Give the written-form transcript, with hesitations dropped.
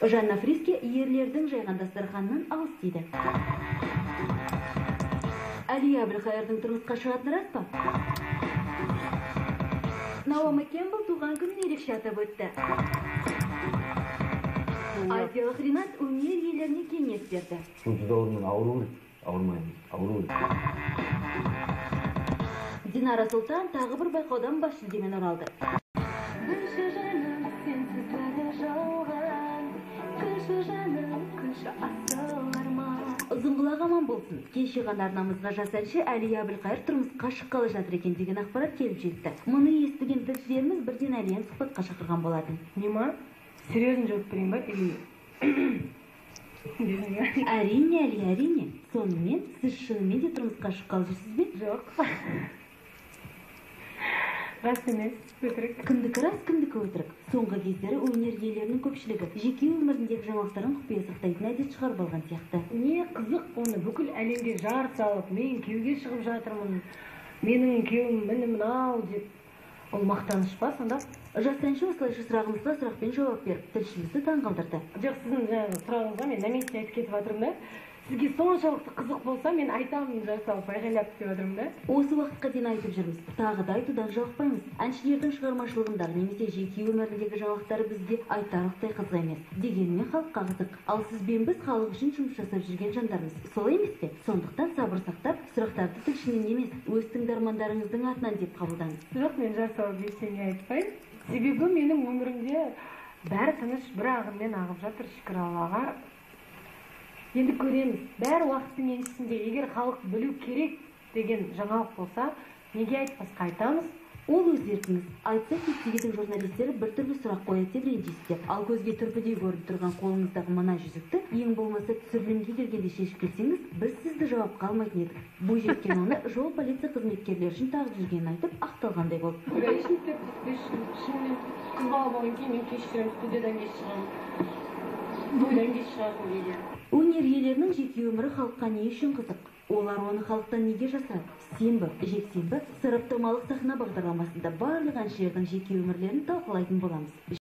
Жанна Фриске ерлердің жайған дастарханынан алыс дейді. Әлия Әбілқайырдың тұрмысқа шығатыны рас па? Наоми Кэмпбелл туған күнін ерекше атап өтті. Азиялық Ринат өнер иелеріне кеңес берді. Сусыз аурумен ауру керек, ауырмаймыз, ауру керек. Динара Сұлтан тағы бір байқаудан бас жүлдемен оралды. Ұзынғылақ аман болсын. Кеш шығандар намызға жас әнші Әлия Әбілқайыр тұрмысқа шыққалы жатыр екен деген ақпарат келіп жетті. Мұны естіген тілшілеріміз бірден Әлияны сұхбатқа шақырған болатын. Нема? Серьезно жауап берейін ба? Әрине, Әлия, әрине. Сонымен сіз шынымен де тұрмысқа шыққалы жүрсіз бе? Жоқ. Рас емес, өтірік. Кімдікі рас, кімдікі өтірік. Соңғы кездері өнер иелерінің көпшілігі жеке өміріндегі жаңалықтарын құпия сақтайтын әдет шығарып алған сияқты. Не қызық, оны бүкіл әлемге жар салып, мен күйеуге шығып жатырмын, менің күйеуім міне мынау деп. Ол мақтаныш па сонда? Жас әнші осылайша сұрағымызға сұрақпен жауап беріп, тілшімізді таңғалдырды. Жоқ, сіздің сұрағыңызға мен на месте айтып кетіп жатырмын да. Сізге соншалықты қызық болса, мен айтамын жасалып, айғайлап деп жатырмын да. Осы уақытқа дейін айтып жүрміз. Тағы да айтудан жалықпаймыз. Әншілердің шығармашылығындағы немесе жеке өміріндегі жаңалықтары бізге айтарлықтай қызық емес. Дегенмен халыққа қызық. Ал сіз бен біз халық үшін жұмыс жасап жүрген жандармыз. Солай емес пе? Сондықтан сабыр сақтап, сұрақтарды тілшінен емес, өз тыңдармандарыңыздың атынан деп қабылдаңыз. Жоқ, мен жасалып ештеңе айтпаймын. Себебі менің өмірімде бәрі тыныш, бір ағынмен ағып жатыр, шүкір Аллаға. Енді көреміз. Бәрі уақыттың еншісінде, егер халық білу керек деген жаңалық болса, неге айтпасқа айтамыз? Ол өз еркіңіз. Айтса кеттеген журналистері бір түрлі сұрақ қояды деп ренжисіздер. Ал көзге түрпідей көрініп тұрған қолыңыздағы мына жүзікті ең болмаса түсірілімге келгенде шешіп келсеңіз, біз сізді жауапқа алмайтын едік. Бойжеткен оны жол полиция қызметкерлері үшін тағып жүргенін айтып, ақталғандай болды. Шынымен қыз бала болған кейін мен кешіремін, студиядан кеш шығамын. Бойдан кеш шығамын дейді. Өнер иелерінің жеке өмірі халыққа не үшін қызық? Олар оны халықтан неге жасады? Сенбі, жексенбі сараптамалық сахна бағдарламасында барлық әншілердің жеке өмірлерін талқылайтын боламыз.